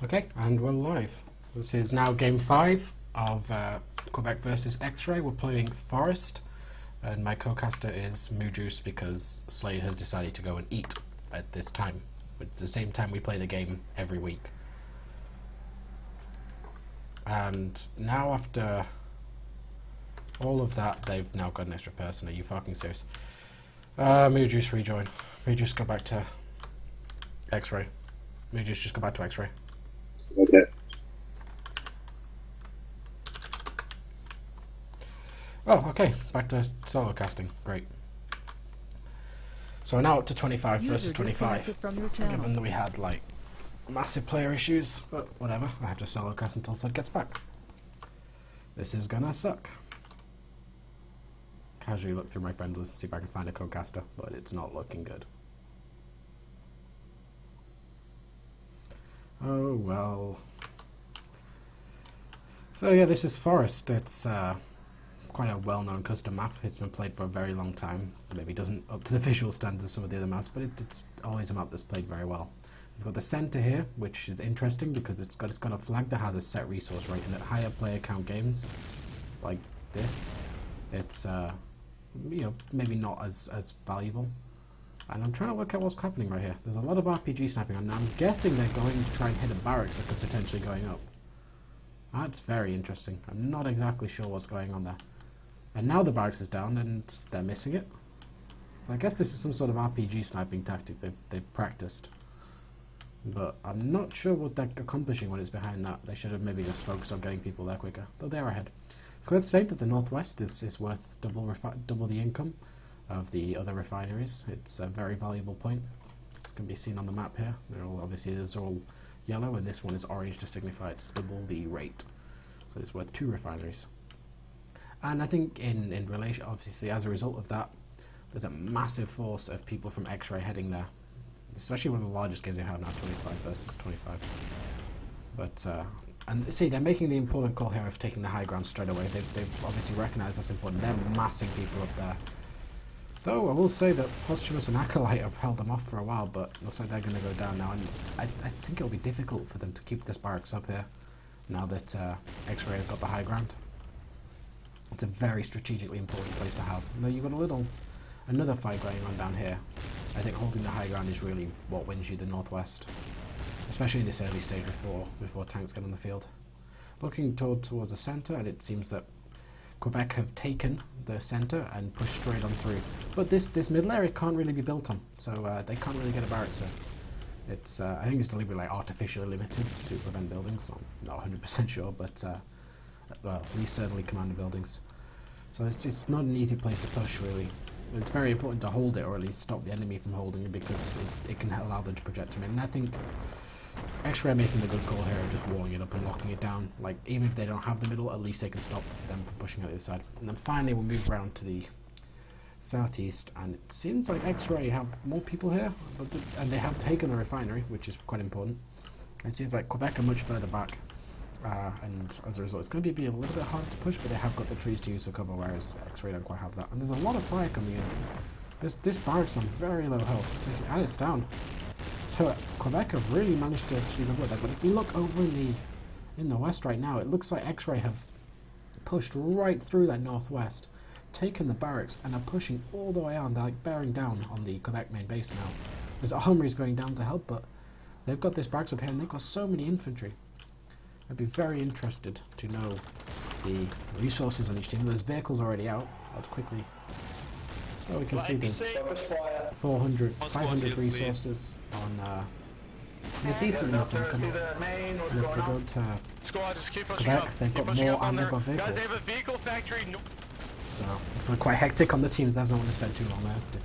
Okay, and we're live. This is now game 5 of Quebec versus Xray. We're playing Forest, and my co-caster is Moojuice because Slade has decided to go and eat at this time, at the same time we play the game every week. And now after all of that, they've now got an extra person. Are you fucking serious? Moojuice rejoin. Moojuice go back to Xray. Moojuice just go back to Xray. Okay. Oh, okay. Back to solo casting. Great. So we're now up to 25 versus 25. Given that we had like massive player issues, but whatever. I have to solo cast until Slade gets back. This is gonna suck. Casually look through my friends list to see if I can find a co-caster, but it's not looking good. Oh well. So yeah, this is Forest. It's quite a well-known custom map. It's been played for a very long time. Maybe doesn't up to the visual standards of some of the other maps, but it's always a map that's played very well. We've got the center here, which is interesting because it's got a flag that has a set resource rate, and at higher player count games like this, it's you know, maybe not as valuable. And I'm trying to work out what's happening right here. There's a lot of RPG sniping, and I'm guessing they're going to try and hit a barracks that could potentially going up. That's very interesting. I'm not exactly sure what's going on there. And now the barracks is down, and they're missing it. So I guess this is some sort of RPG sniping tactic they've practiced. But I'm not sure what they're accomplishing when it's behind that. They should have maybe just focused on getting people there quicker. Though they're ahead. It's worth saying that the Northwest is worth double the income of the other refineries. It's a very valuable point. This can be seen on the map here. They're all, obviously these are all yellow, and this one is orange to signify it's double the rate. So it's worth 2 refineries. And I think in relation, obviously as a result of that, there's a massive force of people from Xray heading there. It's actually one of the largest games they have now, 25 versus 25. But and see, they're making the important call here of taking the high ground straight away. They've obviously recognised that's important. They're massing people up there. Though I will say that Posthumous and Acolyte have held them off for a while, but it looks like they're going to go down now. And I think it'll be difficult for them to keep this barracks up here now that Xray have got the high ground. It's a very strategically important place to have. Though you've got another fight going on down here. I think holding the high ground is really what wins you the Northwest, especially in this early stage before tanks get on the field. Looking towards the centre, and it seems that Quebec have taken the centre and pushed straight on through. But this middle area can't really be built on, so they can't really get a barracks here. It's I think it's deliberately like artificially limited to prevent buildings. So I'm not 100% sure, but well, at least certainly commander buildings. So it's not an easy place to push really. It's very important to hold it, or at least stop the enemy from holding it, because it can allow them to project him in. And I think Xray are making the good call here of just walling it up and locking it down. Like, even if they don't have the middle, at least they can stop them from pushing out the other side. And then finally we'll move around to the southeast, and it seems like Xray have more people here, and they have taken a refinery, which is quite important. It seems like Quebec are much further back, and as a result it's going to be a little bit harder to push, but they have got the trees to use for cover, whereas Xray don't quite have that. And there's a lot of fire coming in. This barracks on very low health, and it's down. So Quebec have really managed to do good with that. But if we look over in the west right now, it looks like Xray have pushed right through that northwest, taken the barracks, and are pushing all the way on. They're like bearing down on the Quebec main base now. There's armories going down to help, but they've got this barracks up here, and they've got so many infantry. I'd be very interested to know the resources on each team. There's vehicles already out. I'll quickly. So we can see there's 500 resources on a decent enough income. And if we go to Quebec, they've got more and they've got vehicles. So it's quite hectic on the teams. I don't want to spend too long there. It's the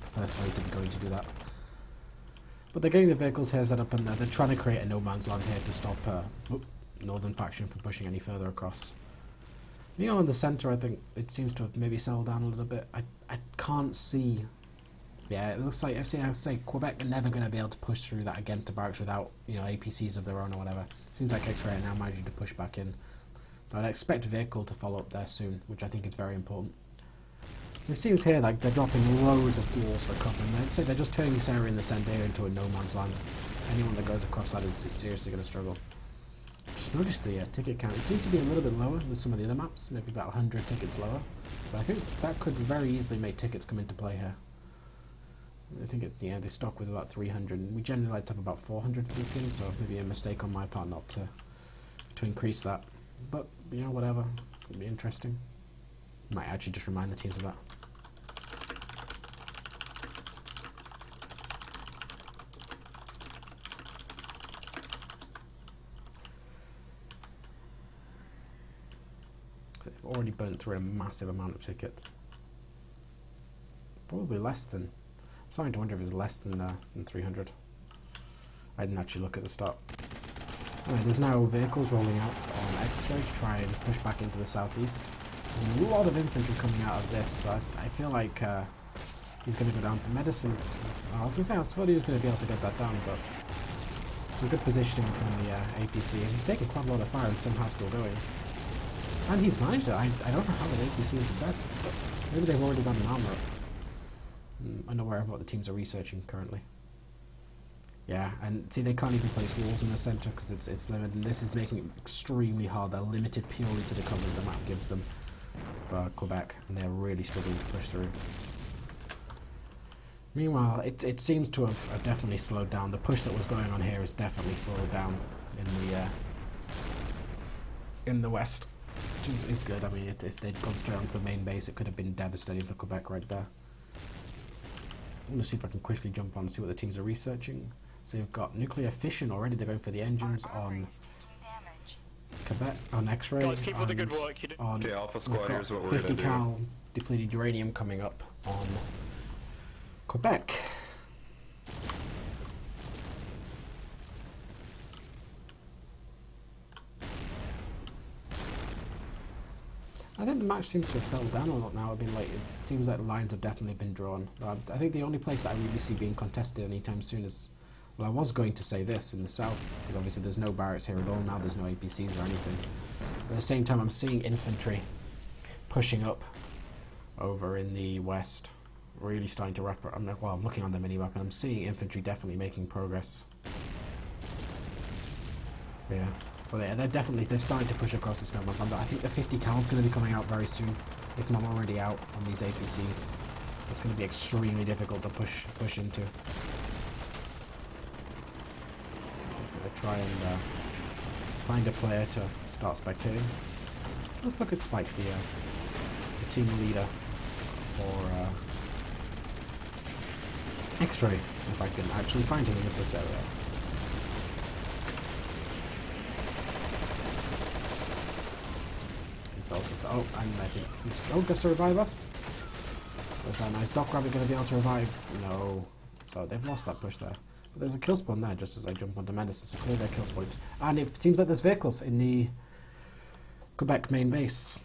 first Slade to be going to do that. But they're getting the vehicles here set up, and they're trying to create a no man's land here to stop Northern faction from pushing any further across. You know, in the centre, I think it seems to have maybe settled down a little bit. I can't see. Yeah, it looks like I say Quebec are never going to be able to push through that against a barracks without, you know, APCs of their own or whatever. Seems like Xray are now managing to push back in. But I'd expect vehicle to follow up there soon, which I think is very important. It seems here like they're dropping loads of walls for cover, and they're just turning this area in the centre into a no man's land. anyone that goes across that is seriously going to struggle. Just noticed the ticket count. It seems to be a little bit lower than some of the other maps, maybe about 100 tickets lower. But I think that could very easily make tickets come into play here. I think they stock with about 300, and we generally like to have about 400 fleet, so maybe a mistake on my part not to increase that. But, you know, whatever. It'll be interesting. Might actually just remind the teams of that. They've already burnt through a massive amount of tickets. Probably less than... I'm starting to wonder if it's less than 300. I didn't actually look at the start. Anyway, there's now vehicles rolling out on Xray to try and push back into the southeast. There's a lot of infantry coming out of this, but I feel like he's going to go down to medicine. I was going to say, I thought he was going to be able to get that down, but some good positioning from the APC. And he's taking quite a lot of fire and somehow still going. And he's managed it. I don't know how the APC is bad. Maybe they've already got an armor up. Unaware of what the teams are researching currently. Yeah, and see, they can't even place walls in the centre because it's limited, and this is making it extremely hard. They're limited purely to the cover the map gives them for Quebec, and they're really struggling to push through. Meanwhile, it seems to have definitely slowed down. The push that was going on here is definitely slowed down in the west, which is good. I mean, if they'd gone straight onto the main base, it could have been devastating for Quebec right there. I'm going to see if I can quickly jump on and see what the teams are researching. So you've got nuclear fission already. They're going for the engines on Quebec, on Xray, Guys, keep up the good work. on okay, Alpha Squad, here's what we're 50 gonna cal depleted uranium coming up on Quebec. I think the match seems to have settled down a lot now. I mean, like, it seems like the lines have definitely been drawn. I think the only place that I really see being contested anytime soon is, well, I was going to say this in the south, because obviously there's no barracks here at all now. There's no APCs or anything. But at the same time, I'm seeing infantry pushing up over in the west, really starting to wrap. I'm looking on the mini-map and I'm seeing infantry definitely making progress. Yeah. So they're starting to push across the snowballs. I think the 50 cal is going to be coming out very soon, if not already out on these APCs. It's going to be extremely difficult to push into. I'm going to try and find a player to start spectating. Let's look at Spike, the team leader for Xray, if I can actually find him in this area. Oh, and I think he's gets to revive off. Was that nice Doc Rabbit going to be able to revive? No. So they've lost that push there. But there's a kill spawn there just as I jump onto medicine, so clear their kill spawns. And it seems like there's vehicles in the Quebec main base.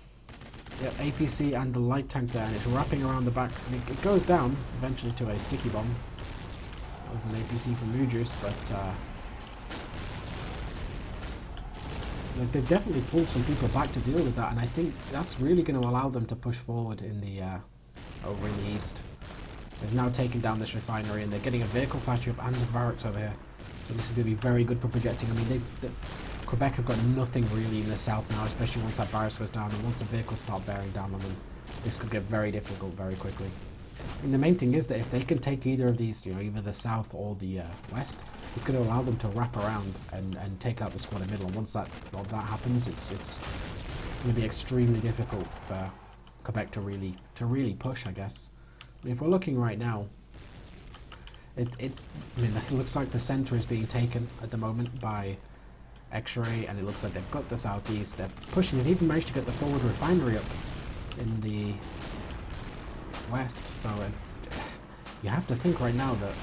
Yep, APC and the light tank there, and it's wrapping around the back. And it goes down eventually to a sticky bomb. That was an APC from Mujus, but they've definitely pulled some people back to deal with that, and I think that's really going to allow them to push forward in the over in the east. They've now taken down this refinery, and they're getting a vehicle factory up and the barracks over here. So this is going to be very good for projecting. I mean, Quebec have got nothing really in the south now, especially once that barracks goes down, and once the vehicles start bearing down on them, this could get very difficult very quickly. And the main thing is that if they can take either of these, you know, either the south or the west, it's going to allow them to wrap around and take out the squad in the middle. And once that happens, it's going to be extremely difficult for Quebec to really push, I guess. I mean, if we're looking right now, it looks like the centre is being taken at the moment by Xray, and it looks like they've got the southeast. They're pushing. They've even managed to get the forward refinery up in the west. So you have to think right now that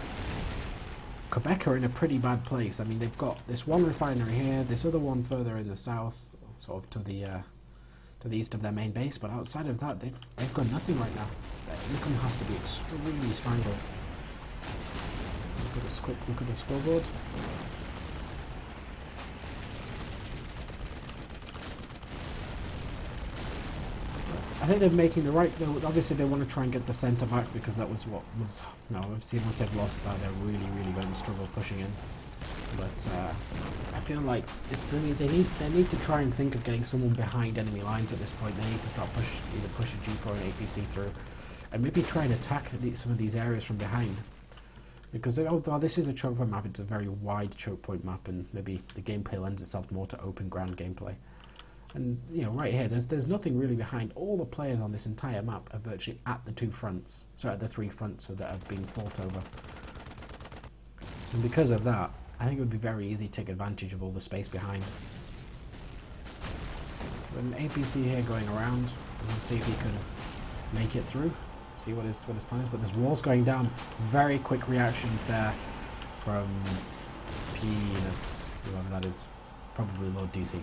Quebec are in a pretty bad place. I mean, they've got this one refinery here, this other one further in the south, sort of to the east of their main base. But outside of that, they've got nothing right now. Income has to be extremely strangled. Look at this quick look at the scoreboard. I think they're making the right. Obviously, they want to try and get the centre back because that was what was. No, I've seen once they've lost that, they're really going to struggle pushing in. But I feel like it's really they need to try and think of getting someone behind enemy lines at this point. They need to start either push a Jeep or an APC through, and maybe try and attack some of these areas from behind. Because although this is a choke point map, it's a very wide choke point map, and maybe the gameplay lends itself more to open ground gameplay. And you know, right here, there's nothing really behind. All the players on this entire map are virtually at the two fronts, so at the three fronts that are being fought over. And because of that, I think it would be very easy to take advantage of all the space behind. But an APC here going around, we'll see if he can make it through. See what his plan is. But there's walls going down. Very quick reactions there from Penis, whoever that is, probably Lord DC.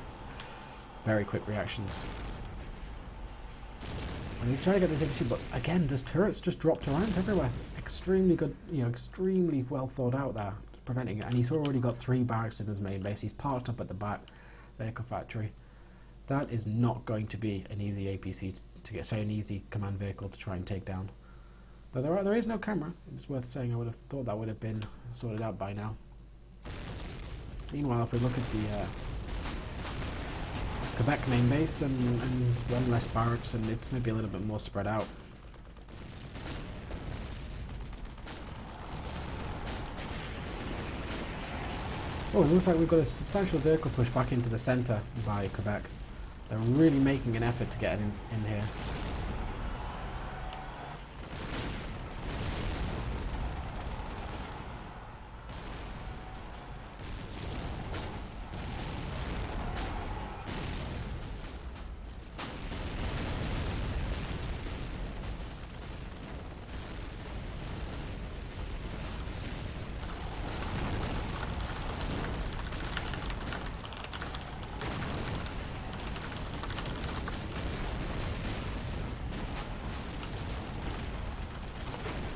Very quick reactions. And he's trying to get this APC, but again, there's turrets just dropped around everywhere. Extremely good, you know, extremely well thought out there, preventing it. And he's already got 3 barracks in his main base. He's parked up at the back, vehicle factory. That is not going to be an easy APC to get, say, an easy command vehicle to try and take down. Though there is no camera. It's worth saying. I would have thought that would have been sorted out by now. Meanwhile, if we look at the Quebec main base and one less barracks, and it's maybe a little bit more spread out. Oh, it looks like we've got a substantial vehicle push back into the centre by Quebec. They're really making an effort to get in here.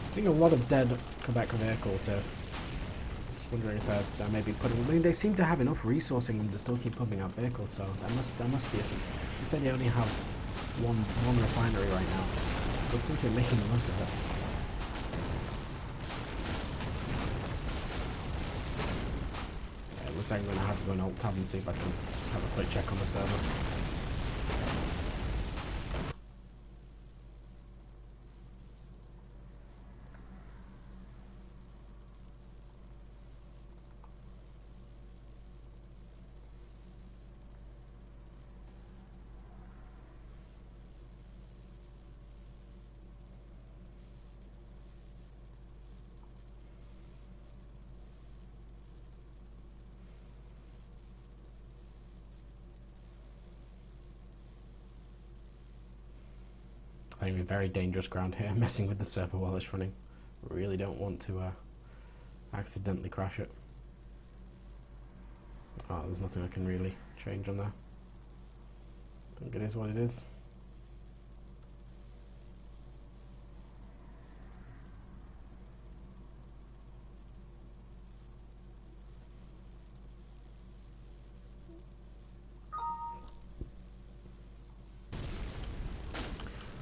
Seeing a lot of dead Quebec vehicles here. Just wondering if they're maybe putting. I mean, they seem to have enough resourcing them to still keep pumping out vehicles, so that must be a sense. They say they only have one refinery right now. They seem to be making the most of it. Yeah, it looks like I'm going to have to go and alt tab and see if I can have a quick check on the server. Playing a very dangerous ground here, messing with the server while it's running. Really don't want to accidentally crash it. Oh, there's nothing I can really change on there. I think it is what it is.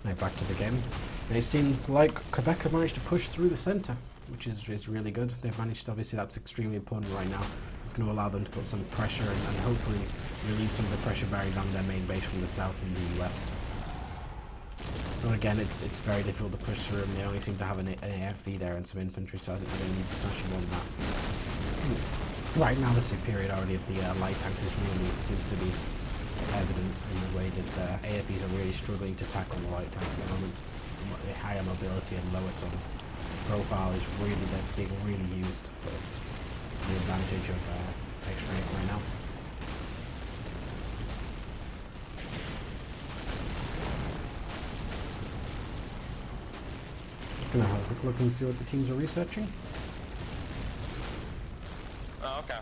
Now back to the game. And it seems like Quebec have managed to push through the centre, which is really good. They've managed, obviously that's extremely important right now. It's going to allow them to put some pressure and hopefully relieve some of the pressure buried along their main base from the south and the west. But again, it's very difficult to push through them. They only seem to have an AFV there and some infantry, so I think they're going to need substantially more than that. Right now the superiority of the light tanks is really seems to be evident in the way that the AFVs are really struggling to tackle the light tanks at the moment. The higher mobility and lower sort of profile is really, they're being really used to the advantage of Xray right now. Just gonna have a quick look and see what the teams are researching. Oh, okay.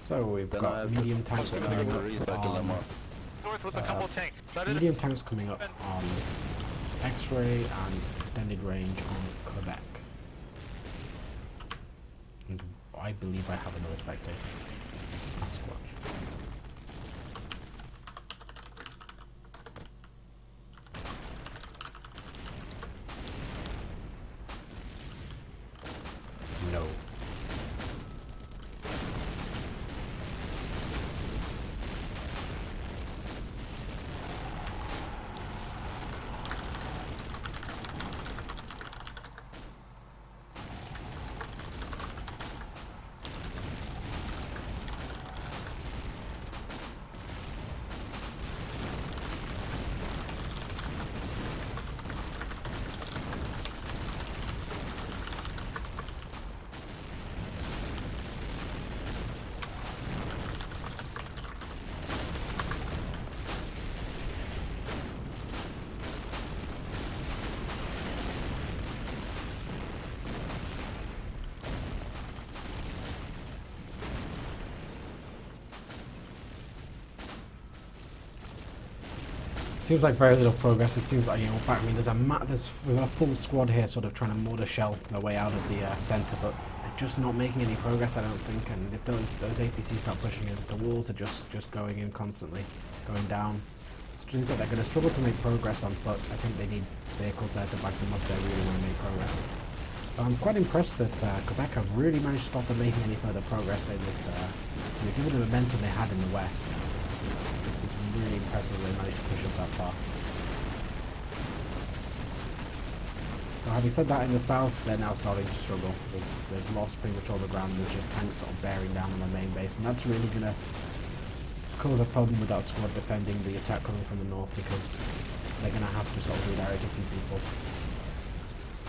So we've got medium tanks coming up on North with a couple of tanks. medium tanks coming up on Xray and extended range on Quebec. And I believe I have another spectator. Squatch. No. Seems like very little progress. It seems like, you know, back, I mean, there's a full squad here sort of trying to mortar shell their way out of the centre, but they're just not making any progress, I don't think. And if those APCs start pushing in, the walls are just going in constantly, going down. It seems like they're going to struggle to make progress on foot. I think they need vehicles there to back them up if they really want to make progress. But I'm quite impressed that Quebec have really managed to stop them making any further progress in this, given the momentum they had in the West. This is really impressive they managed to push up that far. Now, having said that, in the south, they're now starting to struggle. They've lost pretty much all the ground. There's just tanks sort of bearing down on the main base, and that's really going to cause a problem with that squad defending the attack coming from the north, because they're going to have to sort of redirect a few people.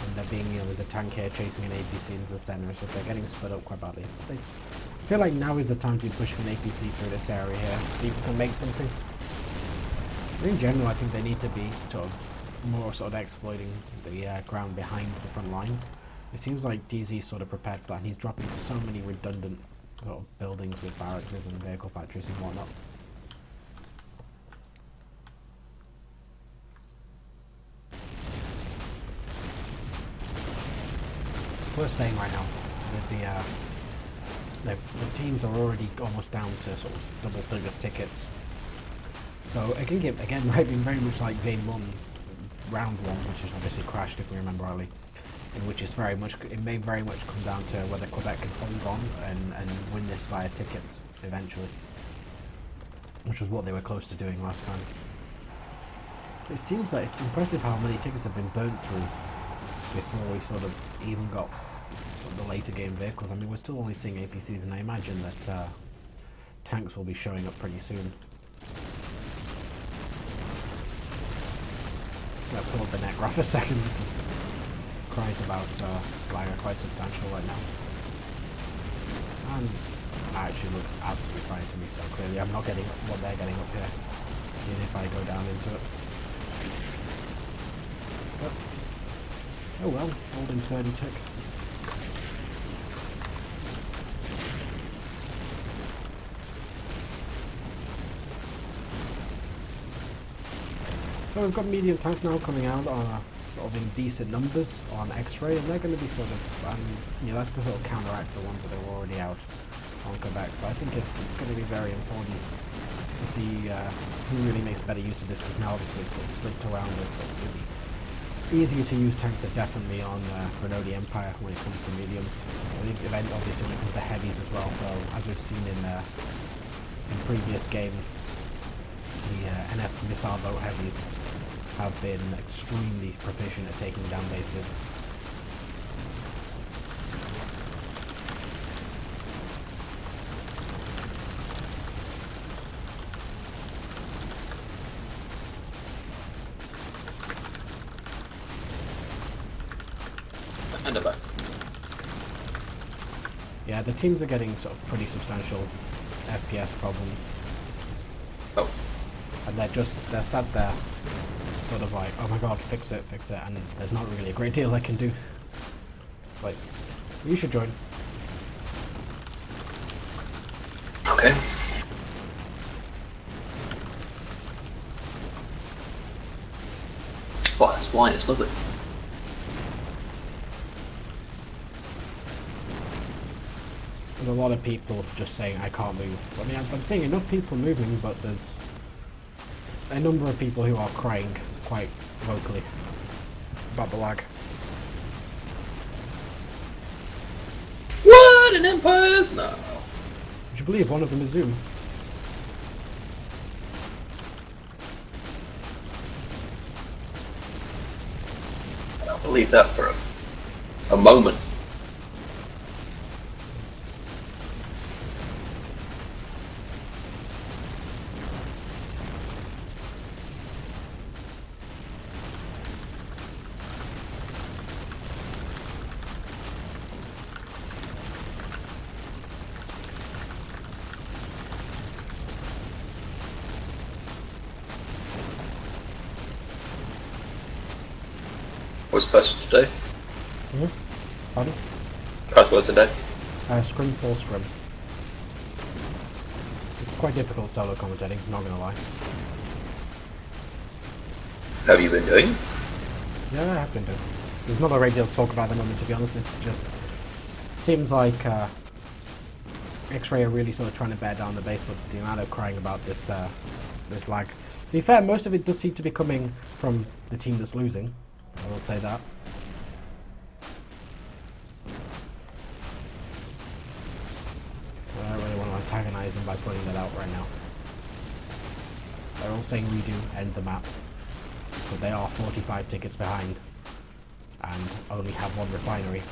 And they're being, you know, there's a tank here chasing an APC into the centre, so they're getting split up quite badly. I feel like now is the time to be pushing an APC through this area here and see if we can make something. But in general, I think they need to be more exploiting the ground behind the front lines. It seems like DZ's sort of prepared for that, and he's dropping so many redundant sort of buildings with barracks and vehicle factories and whatnot. Worth saying right now that the teams are already almost down to sort of double figures tickets. So again, might be very much like game 1, round 1, which is obviously crashed if we remember rightly, in which is it may very much come down to whether Quebec can hold on and win this via tickets eventually, which was what they were close to doing last time. It seems like it's impressive how many tickets have been burnt through before we sort of even got the later game vehicles. I mean, we're still only seeing APCs, and I imagine that tanks will be showing up pretty soon. I'm going to pull up the net graph a second, because cries about lag are quite substantial right now. And it actually looks absolutely fine to me, so clearly I'm not getting what they're getting up here, even if I go down into it. But, oh well, holding 30 tick. So we've got medium tanks now coming out in decent numbers on Xray, and they're going to be sort of, that's to sort of counteract the ones that are already out on Quebec. So I think it's going to be very important to see who really makes better use of this, because now obviously it's flipped around. It's really easier to use tanks are definitely on Renault Empire when it comes to mediums. I think obviously when it comes to heavies as well, though, as we've seen in previous games, the NF missile boat heavies have been extremely proficient at taking down bases. And a back. Yeah, the teams are getting sort of pretty substantial FPS problems. Oh. And they're sat there sort of like, oh my god, fix it, and there's not really a great deal I can do. It's like, you should join. Okay. Wow, this wine is lovely. There's a lot of people just saying I can't move. I mean, I'm seeing enough people moving, but there's a number of people who are crying quite vocally about the lag. What an Empire's now! Would you believe one of them is Zoom? I don't believe that for a moment. What's special today? Pardon? Password today? Scrim for Scrim. It's quite difficult solo commentating, not gonna lie. have you been doing? Yeah, I have been doing. There's not a great deal to talk about at the moment, to be honest. It's just seems like Xray are really sort of trying to bear down the base, but the amount of crying about this this lag. To be fair, most of it does seem to be coming from the team that's losing. I will say that. I don't really want to antagonize them by pointing that out right now. They're all saying we do end the map, but they are 45 tickets behind and only have one refinery.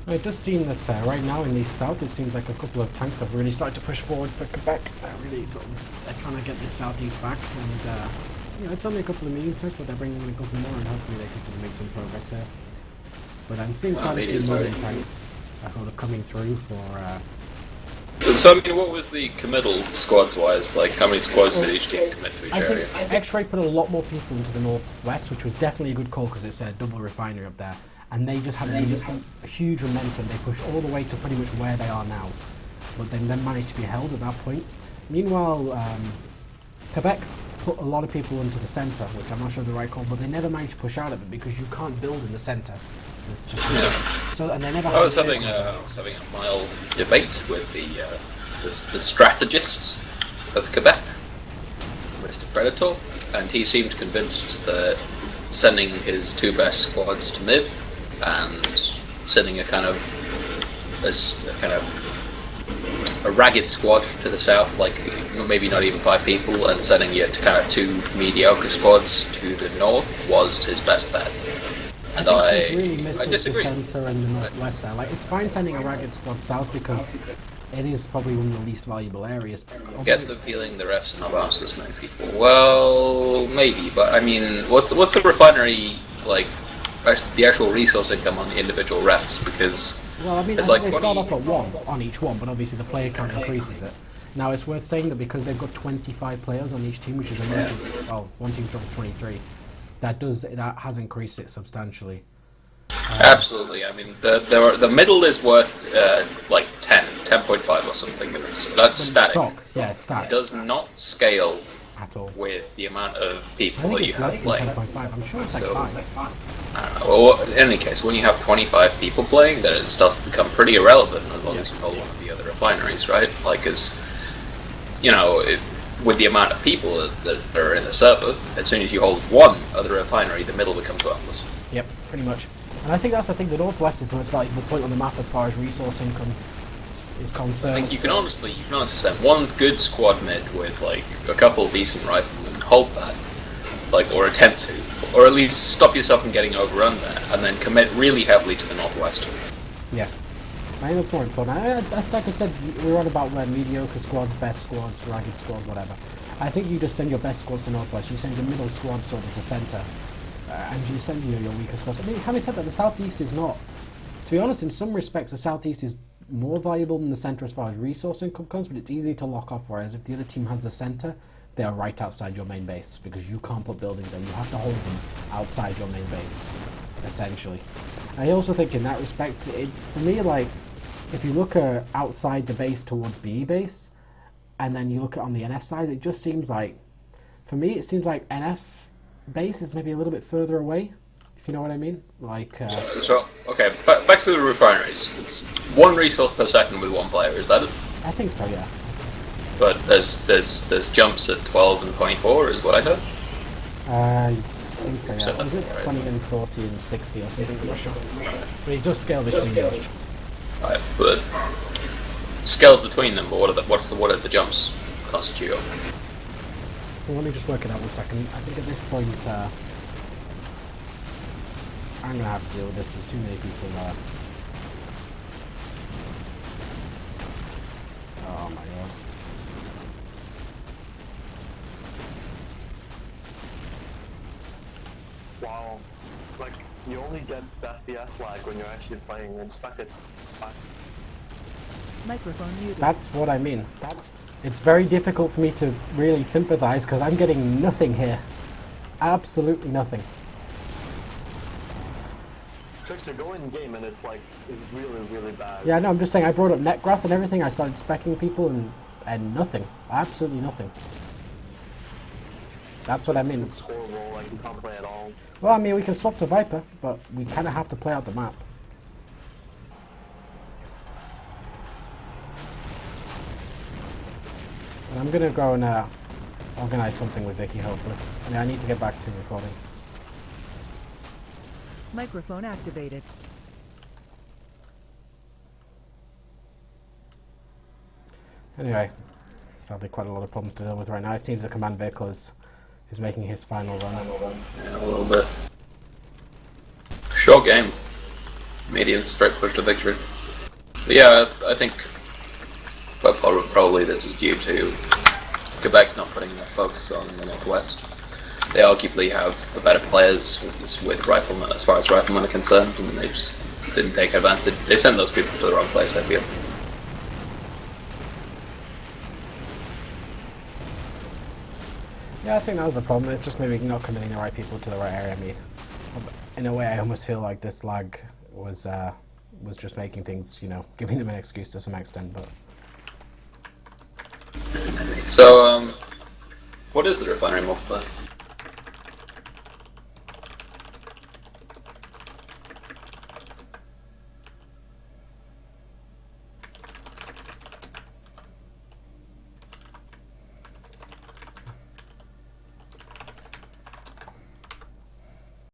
It does seem that right now in the south, it seems like a couple of tanks have really started to push forward for Quebec. They're trying to get this southeast back, and it's only a couple of medium tanks, but they're bringing in a couple more, and hopefully they can sort of make some progress here. But I'm seeing quite a few modern tanks sort of coming through for. So, I mean, what was the committal squads-wise? Like, how many squads did each team commit to each area? I think Xray put a lot more people into the northwest, which was definitely a good call because it's a double refinery up there. And they just had a huge momentum. They pushed all the way to pretty much where they are now. But they then managed to be held at that point. Meanwhile, Quebec put a lot of people into the centre, which I'm not sure the right call, but they never managed to push out of it because you can't build in the centre. So, and they never. I was having a mild debate with the strategist of Quebec, Mr. Predator, and he seemed convinced that sending his two best squads to mid and sending a ragged squad to the south, like maybe not even 5 people, and sending yet kind of 2 mediocre squads to the north was his best bet. And I disagree. The centre and the northwest there. Like, it's fine sending a ragged squad south because it is probably one of the least valuable areas. Get the feeling the refs are not after this many people. Well, maybe, but I mean, what's the refinery like? The actual resource income on the individual refs, because I think like they start off at 1 on each one, but obviously the player count increases it. Now it's worth saying that because they've got 25 players on each team, which is a most one team drops 23. That has increased it substantially. Absolutely. I mean, the middle is worth like 10.5 or something. That's static. Yeah, static. It does not scale at all with the amount of people that you have playing. Less than 10.5. I'm sure it's like 5. I don't know. Well, in any case, when you have 25 people playing, then it starts to become pretty irrelevant as long as you hold one of the other refineries, right? Like, with the amount of people that are in the server, as soon as you hold one other refinery, the middle becomes worthless. Yep, pretty much. And I think that's the thing. The northwest is the most valuable point on the map as far as resource income is concerned. I think you can honestly send one good squad mid with like a couple of decent riflemen, hold that, like, or attempt to, or at least stop yourself from getting overrun there, and then commit really heavily to the northwest. Yeah, I think that's more important. Like I said, we're on about where mediocre squads, best squads, ragged squads, whatever. I think you just send your best squads to northwest. You send your middle squad sort of to centre, and you send your weaker squads. I mean, having said that, the southeast is not. To be honest, in some respects, the southeast is more valuable than the centre as far as resource income comes, but it's easy to lock off. Whereas if the other team has the centre, they are right outside your main base because you can't put buildings in. You have to hold them outside your main base, essentially. I also think in that respect, for me, like, if you look outside the base towards BE base, and then you look at on the NF side, it just seems like, for me, it seems like NF base is maybe a little bit further away, if you know what I mean. Like. Okay, back to the refineries. It's 1 resource per second with 1 player. Is that it? I think so, yeah. But there's jumps at 12 and 24, is what I heard. I think so, yeah. Was it 20 and 40 and 60 or something? I'm not sure. But it does scale between those. Right, but scaled between them, but what are the jumps constitute of? Well, let me just work it out 1 second. I think at this point, I'm gonna have to deal with this. There's too many people there. Oh my god. Wow. Like, you only get FPS lag when you're actually playing. In spec, it's fine. Microphone muted. That's what I mean. It's very difficult for me to really sympathize because I'm getting nothing here. Absolutely nothing. Trickster, go in game and it's like, it's really, really bad. Yeah, no, I'm just saying I brought up netgraph and everything. I started specking people and nothing. Absolutely nothing. That's what I mean. It's horrible, like, you can't play at all. Well, I mean, we can swap to Viper, but we kind of have to play out the map. And I'm gonna go and organize something with Vicky, hopefully. I mean, I need to get back to recording. Microphone activated. Anyway, sadly quite a lot of problems to deal with right now. It seems the command vehicle is making his final run. Yeah, a little bit. Short game. Median straight push to victory. But yeah, I think probably this is due to Quebec not putting enough focus on the Northwest. They arguably have the better players with riflemen as far as riflemen are concerned, and they just didn't take advantage. They sent those people to the wrong place, I feel. Yeah, I think that was the problem. It's just maybe not committing the right people to the right area. I mean, in a way, I almost feel like this lag was just making things, you know, giving them an excuse to some extent. But so, what is the refinery multiplier?